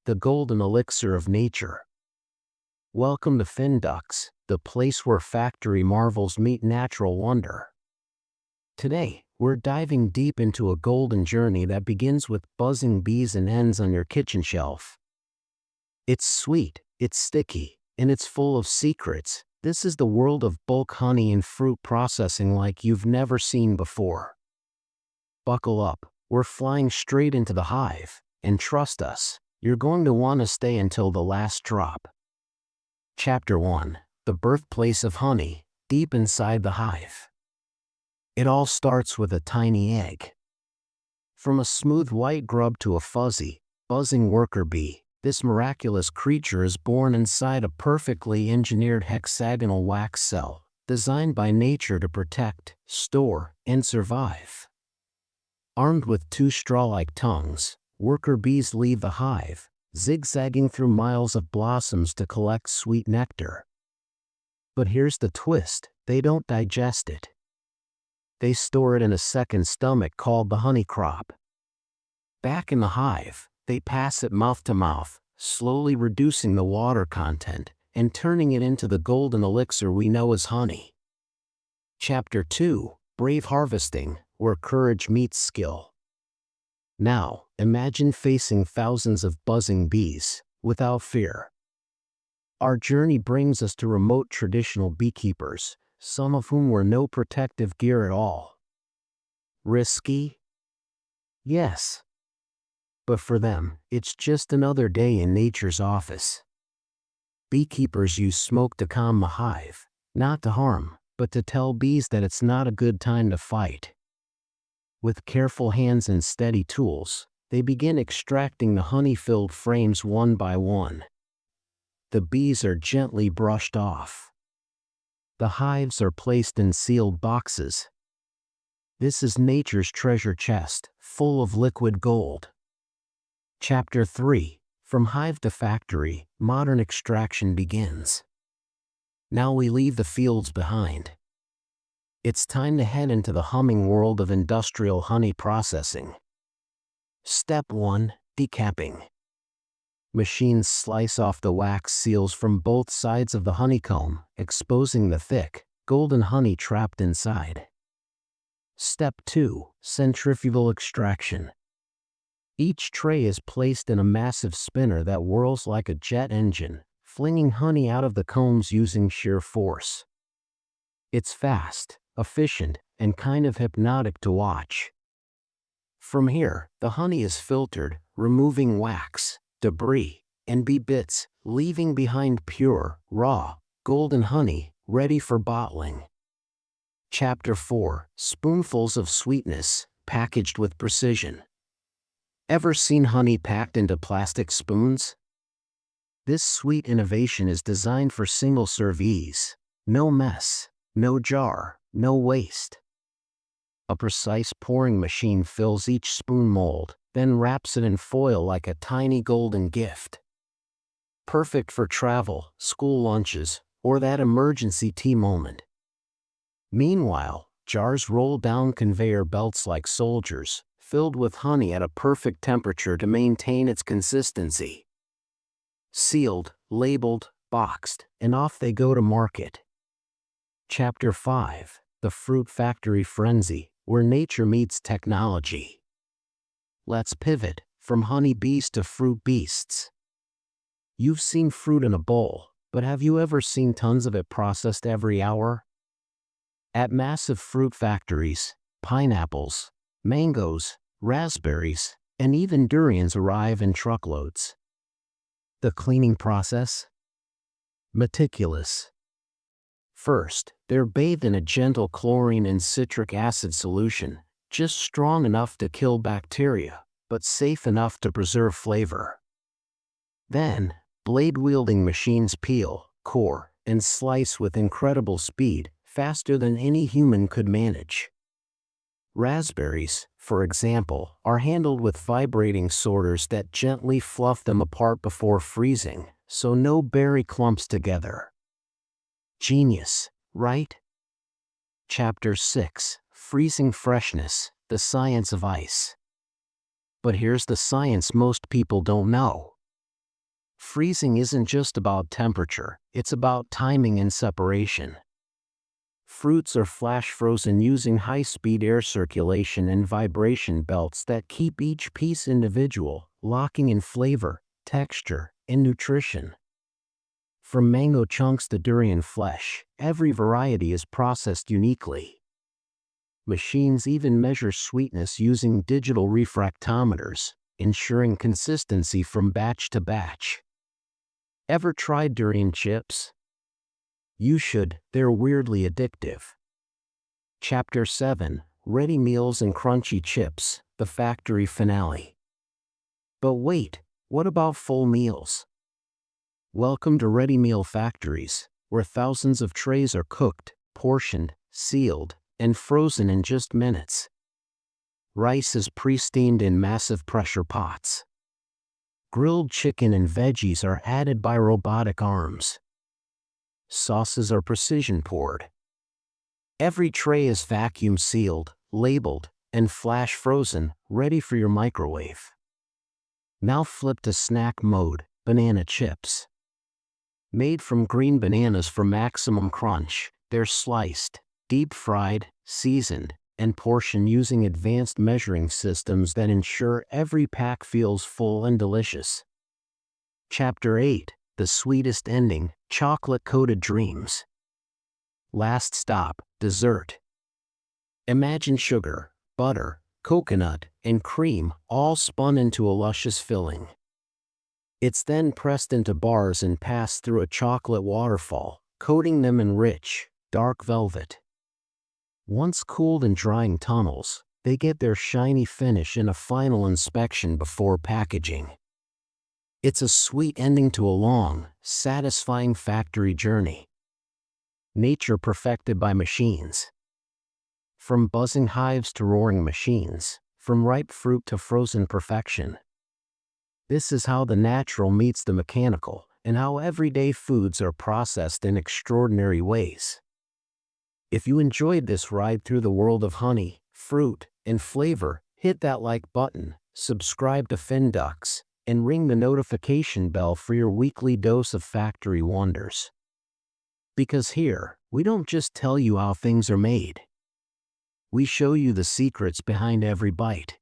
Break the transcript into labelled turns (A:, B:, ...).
A: the golden elixir of nature. Welcome to Finducts, the place where factory marvels meet natural wonder. Today, we're diving deep into a golden journey that begins with buzzing bees and ends on your kitchen shelf. It's sweet, it's sticky, and it's full of secrets. This is the world of bulk honey and fruit processing like you've never seen before. Buckle up, we're flying straight into the hive, and trust us, you're going to want to stay until the last drop. Chapter 1: The birthplace of honey, deep inside the hive. It all starts with a tiny egg. From a smooth white grub to a fuzzy, buzzing worker bee, this miraculous creature is born inside a perfectly engineered hexagonal wax cell, designed by nature to protect, store, and survive. Armed with two straw-like tongues, worker bees leave the hive, zigzagging through miles of blossoms to collect sweet nectar. But here's the twist: they don't digest it. They store it in a second stomach called the honey crop. Back in the hive, they pass it mouth to mouth, slowly reducing the water content and turning it into the golden elixir we know as honey. Chapter 2: Brave Harvesting, where courage meets skill. Now, imagine facing thousands of buzzing bees, without fear. Our journey brings us to remote traditional beekeepers, some of whom wear no protective gear at all. Risky? Yes. But for them, it's just another day in nature's office. Beekeepers use smoke to calm the hive, not to harm, but to tell bees that it's not a good time to fight. With careful hands and steady tools, they begin extracting the honey-filled frames one by one. The bees are gently brushed off. The hives are placed in sealed boxes. This is nature's treasure chest, full of liquid gold. Chapter 3: From hive to factory, modern extraction begins. Now we leave the fields behind. It's time to head into the humming world of industrial honey processing. Step 1: Decapping. Machines slice off the wax seals from both sides of the honeycomb, exposing the thick, golden honey trapped inside. Step 2: Centrifugal extraction. Each tray is placed in a massive spinner that whirls like a jet engine, flinging honey out of the combs using sheer force. It's fast, efficient, and kind of hypnotic to watch. From here, the honey is filtered, removing wax, debris, and bee bits, leaving behind pure, raw, golden honey, ready for bottling. Chapter 4: Spoonfuls of sweetness, packaged with precision. Ever seen honey packed into plastic spoons? This sweet innovation is designed for single-serve ease. No mess, no jar, no waste. A precise pouring machine fills each spoon mold, then wraps it in foil like a tiny golden gift. Perfect for travel, school lunches, or that emergency tea moment. Meanwhile, jars roll down conveyor belts like soldiers, filled with honey at a perfect temperature to maintain its consistency. Sealed, labeled, boxed, and off they go to market. Chapter 5: The Fruit Factory Frenzy, where nature meets technology. Let's pivot from honey bees to fruit beasts. You've seen fruit in a bowl, but have you ever seen tons of it processed every hour? At massive fruit factories, pineapples, mangoes, raspberries, and even durians arrive in truckloads. The cleaning process? Meticulous. First, they're bathed in a gentle chlorine and citric acid solution, just strong enough to kill bacteria, but safe enough to preserve flavor. Then, blade-wielding machines peel, core, and slice with incredible speed, faster than any human could manage. Raspberries, for example, are handled with vibrating sorters that gently fluff them apart before freezing, so no berry clumps together. Genius, right? Chapter 6: Freezing Freshness, the Science of Ice. But here's the science most people don't know. Freezing isn't just about temperature, it's about timing and separation. Fruits are flash frozen using high-speed air circulation and vibration belts that keep each piece individual, locking in flavor, texture, and nutrition. From mango chunks to durian flesh, every variety is processed uniquely. Machines even measure sweetness using digital refractometers, ensuring consistency from batch to batch. Ever tried durian chips? You should, they're weirdly addictive. Chapter 7: Ready Meals and Crunchy Chips, the factory finale. But wait, what about full meals? Welcome to ready meal factories, where thousands of trays are cooked, portioned, sealed, and frozen in just minutes. Rice is pre-steamed in massive pressure pots. Grilled chicken and veggies are added by robotic arms. Sauces are precision poured. Every tray is vacuum sealed, labeled, and flash frozen, ready for your microwave. Now flip to snack mode, banana chips. Made from green bananas for maximum crunch, they're sliced, deep-fried, seasoned, and portioned using advanced measuring systems that ensure every pack feels full and delicious. Chapter 8: The Sweetest Ending, Chocolate-Coated Dreams. Last stop, dessert. Imagine sugar, butter, coconut, and cream all spun into a luscious filling. It's then pressed into bars and passed through a chocolate waterfall, coating them in rich, dark velvet. Once cooled in drying tunnels, they get their shiny finish in a final inspection before packaging. It's a sweet ending to a long, satisfying factory journey. Nature perfected by machines. From buzzing hives to roaring machines, from ripe fruit to frozen perfection. This is how the natural meets the mechanical, and how everyday foods are processed in extraordinary ways. If you enjoyed this ride through the world of honey, fruit, and flavor, hit that like button, subscribe to Finducts, and ring the notification bell for your weekly dose of factory wonders. Because here, we don't just tell you how things are made. We show you the secrets behind every bite.